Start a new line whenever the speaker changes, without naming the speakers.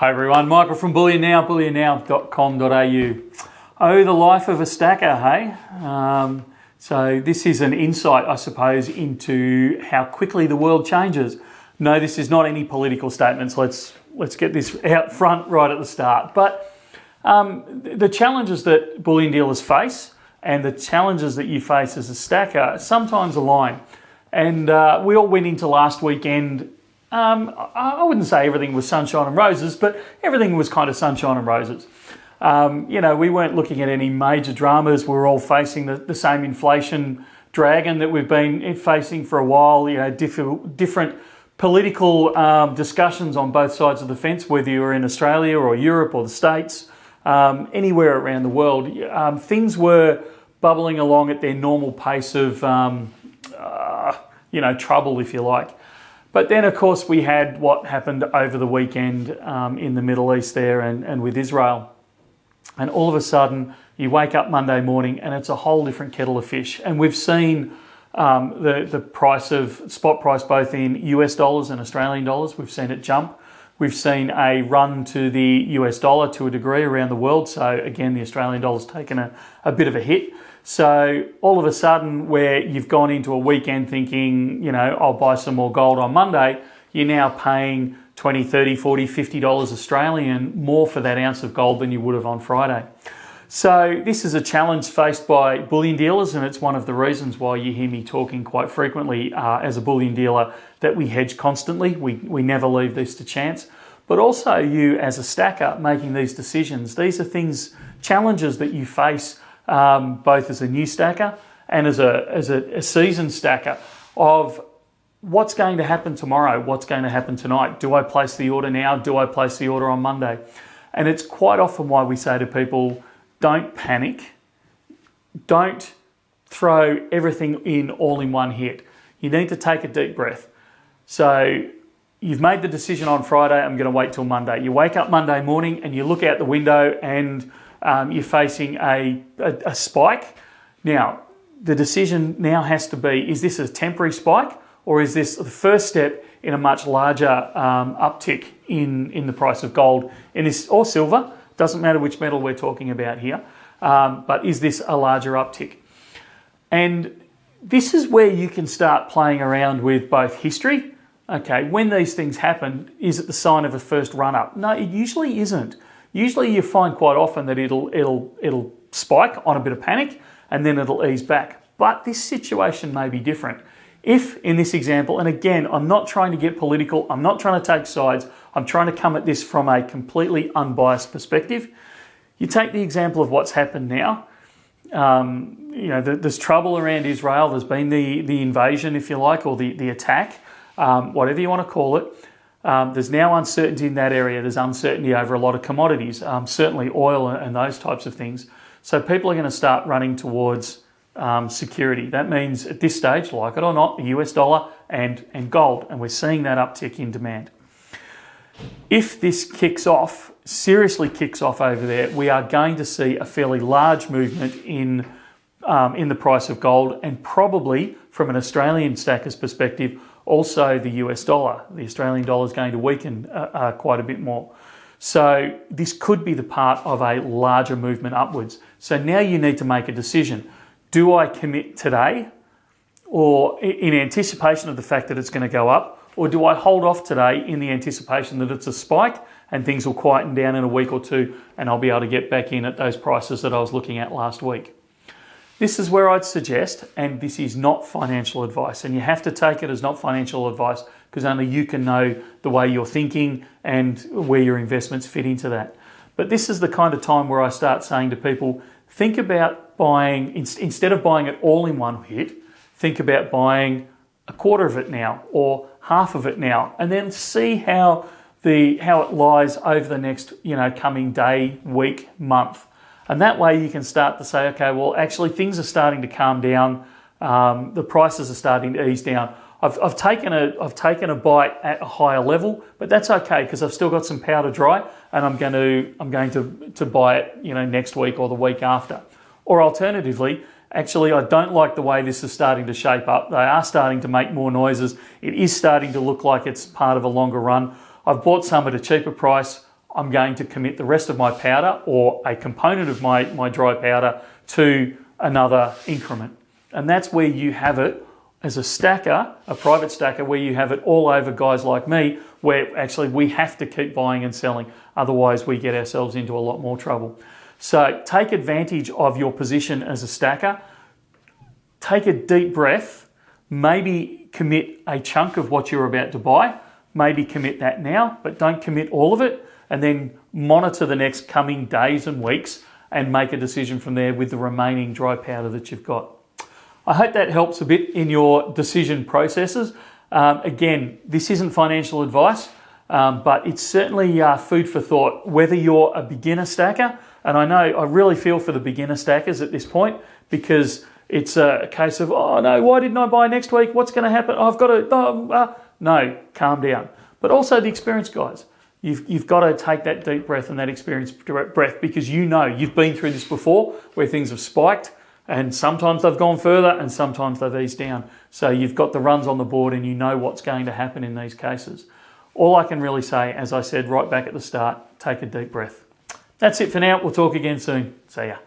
Hi everyone, Michael from Bullion Now, bullionnow.com.au. Oh, the life of a stacker, hey? So this is an insight, I suppose, into how quickly the world changes. No, this is not any political statements. Let's get this out front right at the start. But the challenges that bullion dealers face and the challenges that you face as a stacker sometimes align. And we all went into last weekend. I wouldn't say everything was sunshine and roses, but everything was kind of sunshine and roses. We weren't looking at any major dramas. We were all facing the same inflation dragon that we've been facing for a while. Different political discussions on both sides of the fence, whether you're in Australia or Europe or the States, anywhere around the world. Things were bubbling along at their normal pace of, trouble, if you like. But then, of course, we had what happened over the weekend in the Middle East there and with Israel. And all of a sudden, you wake up Monday morning and it's a whole different kettle of fish. And we've seen the spot price both in US dollars and Australian dollars. We've seen it jump. We've seen a run to the US dollar to a degree around the world. So again, the Australian dollar's taken a bit of a hit. So all of a sudden, where you've gone into a weekend thinking, I'll buy some more gold on Monday, you're now paying $20, $30, $40, $50 Australian more for that ounce of gold than you would have on Friday. So this is a challenge faced by bullion dealers, and it's one of the reasons why you hear me talking quite frequently as a bullion dealer that we hedge constantly. We never leave this to chance. But also you as a stacker making these decisions. These are challenges that you face both as a new stacker and as a seasoned stacker of what's going to happen tomorrow, what's going to happen tonight. Do I place the order now? Do I place the order on Monday? And it's quite often why we say to people, don't panic. Don't throw everything in all in one hit. You need to take a deep breath. So you've made the decision on Friday, I'm going to wait till Monday. You wake up Monday morning and you look out the window and you're facing a spike. Now, the decision now has to be, is this a temporary spike or is this the first step in a much larger uptick in the price of gold or silver? Doesn't matter which metal we're talking about here, but is this a larger uptick? And this is where you can start playing around with both history. Okay, when these things happen, is it the sign of a first run-up? No, it usually isn't. Usually you find quite often that it'll spike on a bit of panic and then it'll ease back. But this situation may be different. If in this example, and again, I'm not trying to get political, I'm not trying to take sides, I'm trying to come at this from a completely unbiased perspective. You take the example of what's happened now. There's trouble around Israel, there's been the invasion, if you like, or the attack, whatever you want to call it. There's now uncertainty in that area. There's uncertainty over a lot of commodities, certainly oil and those types of things. So people are going to start running towards security. That means at this stage, like it or not, the US dollar and gold, and we're seeing that uptick in demand. If this seriously kicks off over there, we are going to see a fairly large movement in the price of gold, and probably from an Australian stacker's perspective, also the US dollar. The Australian dollar is going to weaken quite a bit more. So this could be the part of a larger movement upwards. So now you need to make a decision. Do I commit today or in anticipation of the fact that it's going to go up, or do I hold off today in the anticipation that it's a spike and things will quieten down in a week or two and I'll be able to get back in at those prices that I was looking at last week? This is where I'd suggest, and this is not financial advice, and you have to take it as not financial advice because only you can know the way you're thinking and where your investments fit into that. But this is the kind of time where I start saying to people, think about buying, instead of buying it all in one hit, think about buying a quarter of it now or half of it now, and then see how it lies over the next coming day, week, month. And that way you can start to say, okay, well, actually things are starting to calm down. The prices are starting to ease down. I've taken a bite at a higher level, but that's okay because I've still got some powder dry, and I'm going to buy it, next week or the week after. Or alternatively, actually, I don't like the way this is starting to shape up. They are starting to make more noises. It is starting to look like it's part of a longer run. I've bought some at a cheaper price. I'm going to commit the rest of my powder or a component of my dry powder to another increment. And that's where you have it as a stacker, a private stacker, where you have it all over guys like me, where actually we have to keep buying and selling. Otherwise, we get ourselves into a lot more trouble. So take advantage of your position as a stacker. Take a deep breath. Maybe commit a chunk of what you're about to buy. Maybe commit that now, but don't commit all of it. And then monitor the next coming days and weeks and make a decision from there with the remaining dry powder that you've got. I hope that helps a bit in your decision processes. Again, this isn't financial advice, but it's certainly food for thought. Whether you're a beginner stacker, and I know I really feel for the beginner stackers at this point, because it's a case of, oh no, why didn't I buy next week? What's going to happen? I've got to, no, calm down. But also the experienced guys. You've got to take that deep breath and that experienced breath, because you know you've been through this before where things have spiked and sometimes they've gone further and sometimes they've eased down. So you've got the runs on the board and you know what's going to happen in these cases. All I can really say, as I said right back at the start, take a deep breath. That's it for now. We'll talk again soon. See ya.